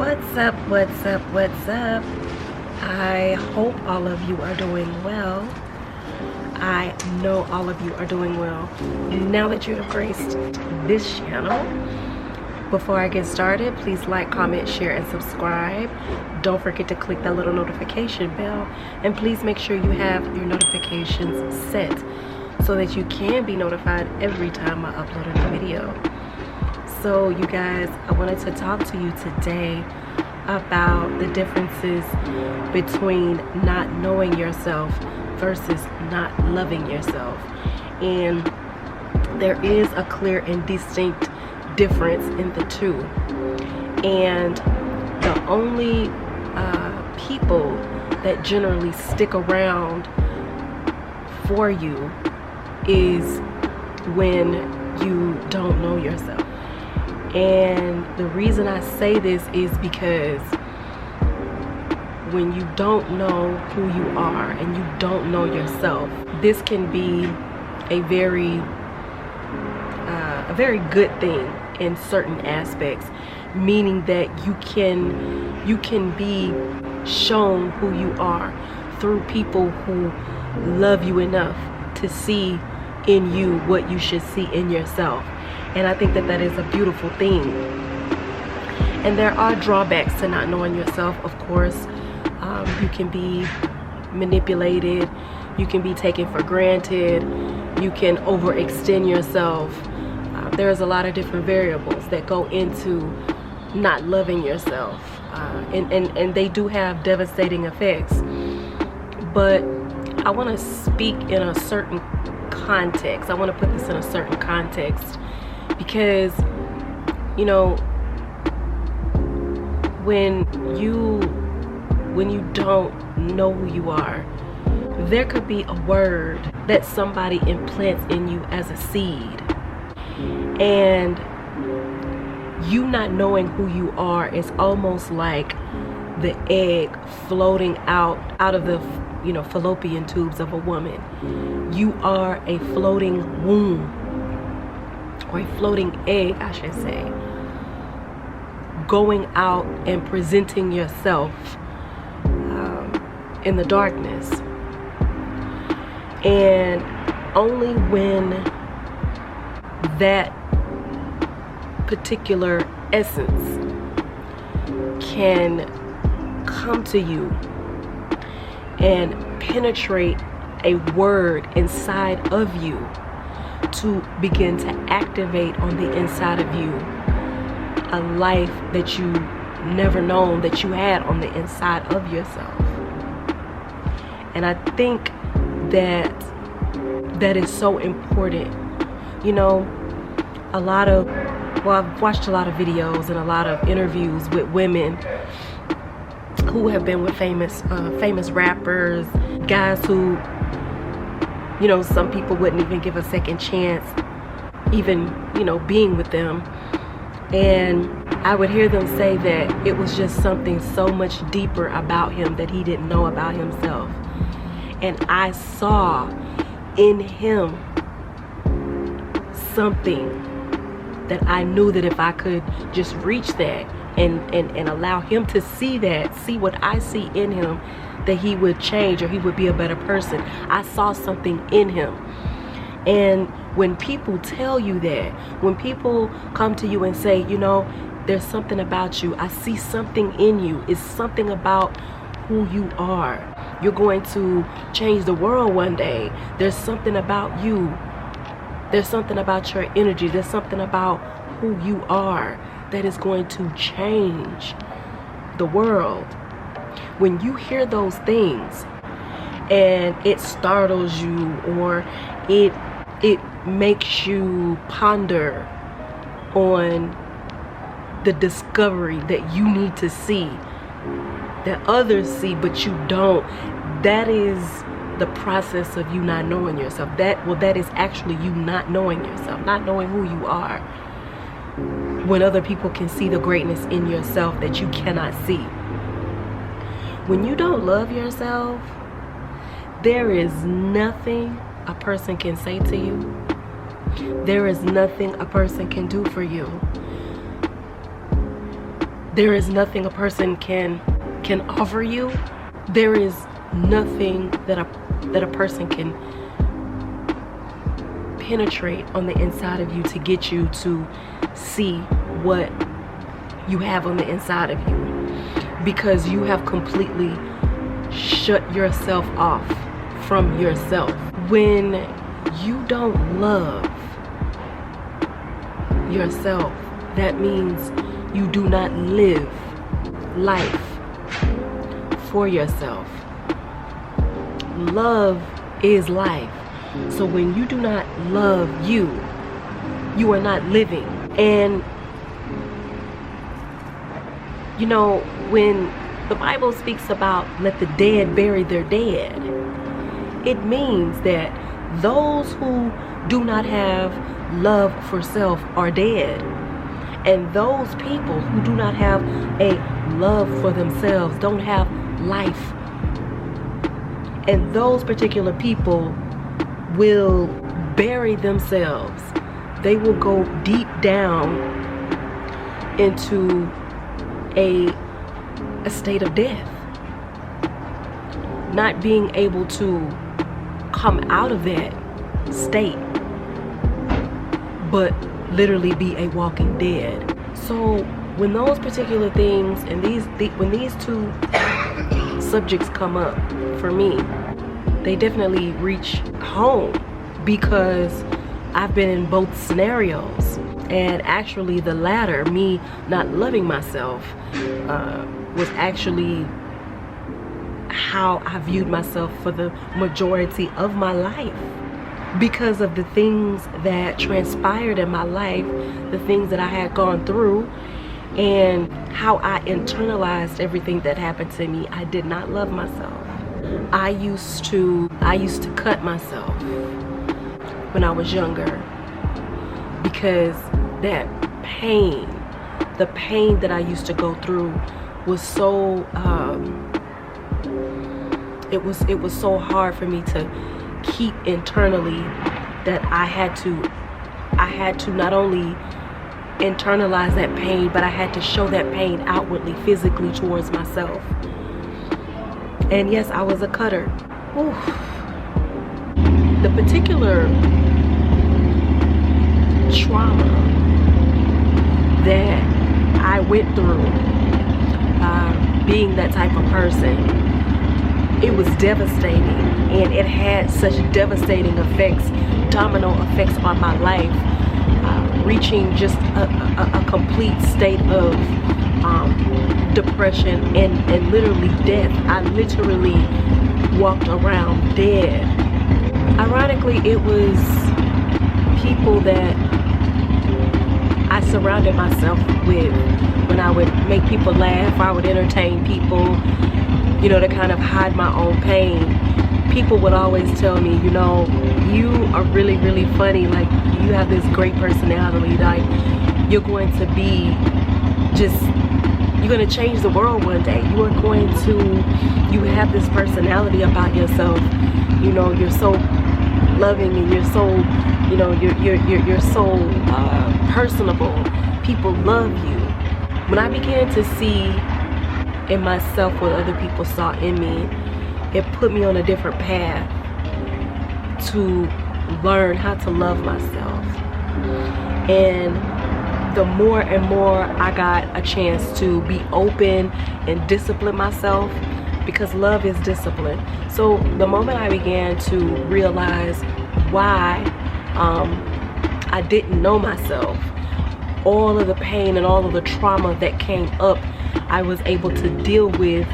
What's up, what's up, what's up? I hope all of you are doing well. I know all of you are doing well. Now that you have graced this channel, before I get started, please like, comment, share, and subscribe. Don't forget to click that little notification bell, and please make sure you have your notifications set so that you can be notified every time I upload a new video. So you guys, I wanted to talk to you today about the differences between not knowing yourself versus not loving yourself. And there is a clear and distinct difference in the two. And the only people that generally stick around for you is when you don't know yourself. And the reason I say this is because when you don't know who you are and you don't know yourself, this can be a very good thing in certain aspects, meaning that you can be shown who you are through people who love you enough to see in you what you should see in yourself. And I think that that is a beautiful thing. And there are drawbacks to not knowing yourself, of course. You can be manipulated, you can be taken for granted, you can overextend yourself. There's a lot of different variables that go into not loving yourself. And they do have devastating effects. But I want to speak in a certain context. I want to put this in a certain context. Because, you know, when you don't know who you are, there could be a word that somebody implants in you as a seed. And you not knowing who you are is almost like the egg floating out of the, fallopian tubes of a woman. You are a floating womb, or a floating egg, I should say, going out and presenting yourself in the darkness. And only when that particular essence can come to you and penetrate a word inside of you to begin to activate on the inside of you a life that you never known that you had on the inside of yourself. And I think that is so important. I've watched a lot of videos and a lot of interviews with women who have been with famous rappers, guys who, some people wouldn't even give a second chance even, being with them. And I would hear them say that it was just something so much deeper about him that he didn't know about himself. And I saw in him something that I knew that if I could just reach that and allow him to see what I see in him, that he would change or he would be a better person. I saw something in him. And when people tell you that, when people come to you and say, there's something about you, I see something in you, it's something about who you are, you're going to change the world one day, there's something about you, there's something about your energy, there's something about who you are that is going to change the world. When you hear those things and it startles you, or it makes you ponder on the discovery that you need to see, that others see but you don't, that is the process of you not knowing yourself. That is actually you not knowing yourself, not knowing who you are, when other people can see the greatness in yourself that you cannot see. When you don't love yourself, there is nothing a person can say to you. There is nothing a person can do for you. There is nothing a person can offer you. There is nothing that a person can penetrate on the inside of you to get you to see what you have on the inside of you, because you have completely shut yourself off from yourself. When you don't love yourself, that means you do not live life for yourself. Love is life. So when you do not love you, you are not living. And you know, when the Bible speaks about let the dead bury their dead, it means that those who do not have love for self are dead. And those people who do not have a love for themselves don't have life. And those particular people will bury themselves. They will go deep down into a state of death, not being able to come out of that state, but literally be a walking dead. So when those particular things and when these two subjects come up for me, they definitely reach home, because I've been in both scenarios. And actually the latter, me not loving myself, was actually how I viewed myself for the majority of my life. Because of the things that transpired in my life, the things that I had gone through, and how I internalized everything that happened to me, I did not love myself. I used to cut myself when I was younger, because that pain, the pain that I used to go through was so it was so hard for me to keep internally, that I had to not only internalize that pain, but I had to show that pain outwardly, physically, towards myself. And yes, I was a cutter. Oof. The particular trauma that I went through, being that type of person, it was devastating, and it had such devastating effects, domino effects on my life, reaching just a complete state of depression and literally death. I literally walked around dead. Ironically, it was people that I surrounded myself with. When I would make people laugh, I would entertain people, you know, to kind of hide my own pain. People would always tell me, you know, you are really, really funny. Like, you have this great personality. Like, you're going to be you're going to change the world one day. You have this personality about yourself. You know, you're so loving, and you're so, you know, you're so personable. People love you. When I began to see in myself what other people saw in me, it put me on a different path to learn how to love myself. And the more and more I got a chance to be open and discipline myself, because love is discipline. So the moment I began to realize why I didn't know myself, all of the pain and all of the trauma that came up, I was able to deal with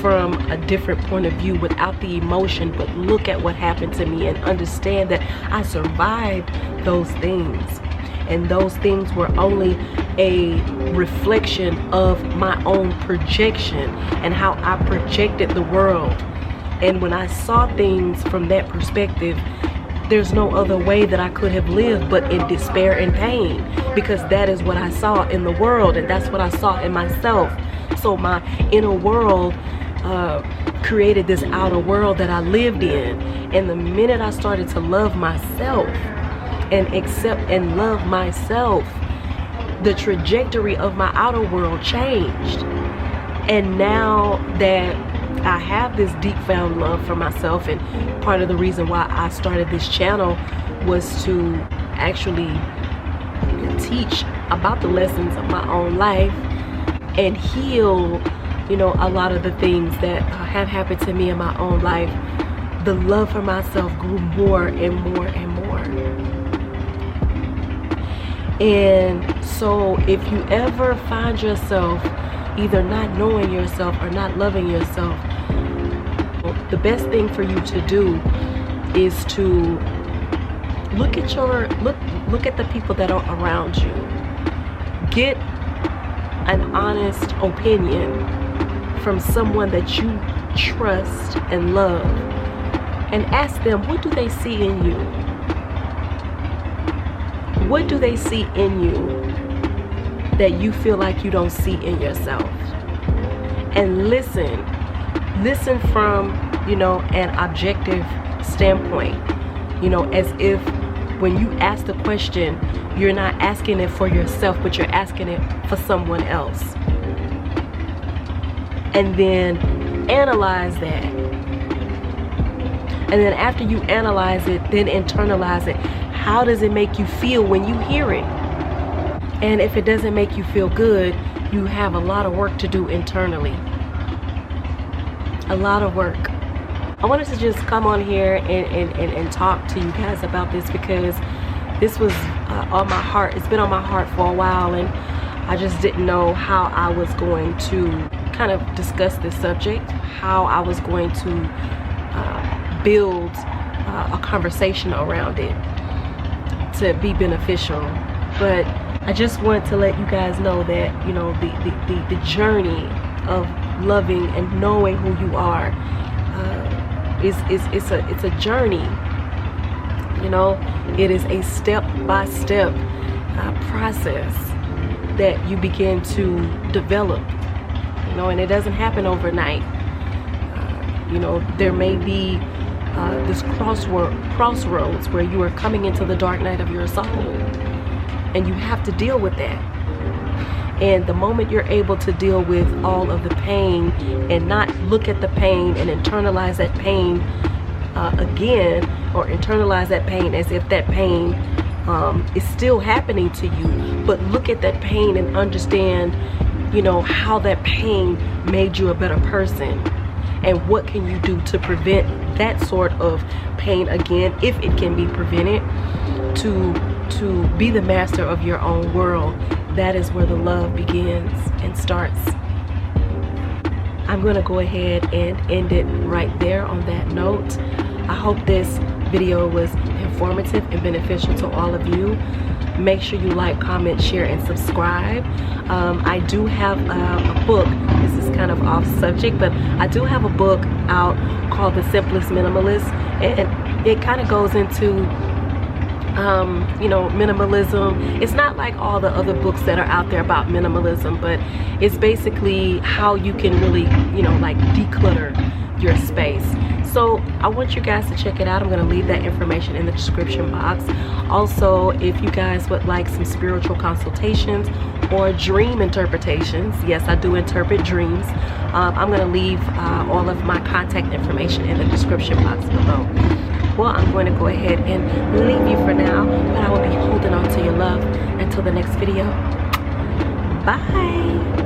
from a different point of view, without the emotion, but look at what happened to me and understand that I survived those things. And those things were only a reflection of my own projection and how I projected the world. And when I saw things from that perspective, there's no other way that I could have lived but in despair and pain, because that is what I saw in the world, and that's what I saw in myself. So my inner world created this outer world that I lived in. And the minute I started to love myself and accept and love myself, the trajectory of my outer world changed. And now that I have this deep found love for myself, and part of the reason why I started this channel was to actually teach about the lessons of my own life and heal, you know, a lot of the things that have happened to me in my own life. The love for myself grew more and more and more. And so if you ever find yourself either not knowing yourself or not loving yourself, the best thing for you to do is to look at the people that are around you. Get an honest opinion from someone that you trust and love, and ask them, what do they see in you? What do they see in you that you feel like you don't see in yourself? And listen from, you know, an objective standpoint, you know, as if when you ask the question, you're not asking it for yourself, but you're asking it for someone else. And then analyze that. And then after you analyze it, then internalize it. How does it make you feel when you hear it? And if it doesn't make you feel good, you have a lot of work to do internally. A lot of work. I wanted to just come on here and talk to you guys about this, because this was on my heart. It's been on my heart for a while, and I just didn't know how I was going to kind of discuss this subject, how I was going to build a conversation around it to be beneficial. But I just want to let you guys know that, you know, the journey of loving and knowing who you are it's a journey. You know, it is a step-by-step process that you begin to develop, you know, and it doesn't happen overnight. You know, there may be this crossroads where you are coming into the dark night of your soul, and you have to deal with that. And the moment you're able to deal with all of the pain and not look at the pain and internalize that pain again, or internalize that pain as if that pain is still happening to you, but look at that pain and understand, you know, how that pain made you a better person, and what can you do to prevent that sort of pain again, if it can be prevented, to be the master of your own world. That is where the love begins and starts. I'm going to go ahead and end it right there on that note. I hope this video was informative and beneficial to all of you. Make sure you like, comment, share, and subscribe. I do have a book. This is kind of off subject, but I do have a book out called The Simplest Minimalist, and it kind of goes into you know, minimalism. It's not like all the other books that are out there about minimalism, but it's basically how you can really, you know, like declutter your space. So I want you guys to check it out. I'm going to leave that information in the description box. Also, if you guys would like some spiritual consultations or dream interpretations, yes, I do interpret dreams. I'm going to leave all of my contact information in the description box below. Well, I'm going to go ahead and leave you for now, but I will be holding on to your love until the next video. Bye.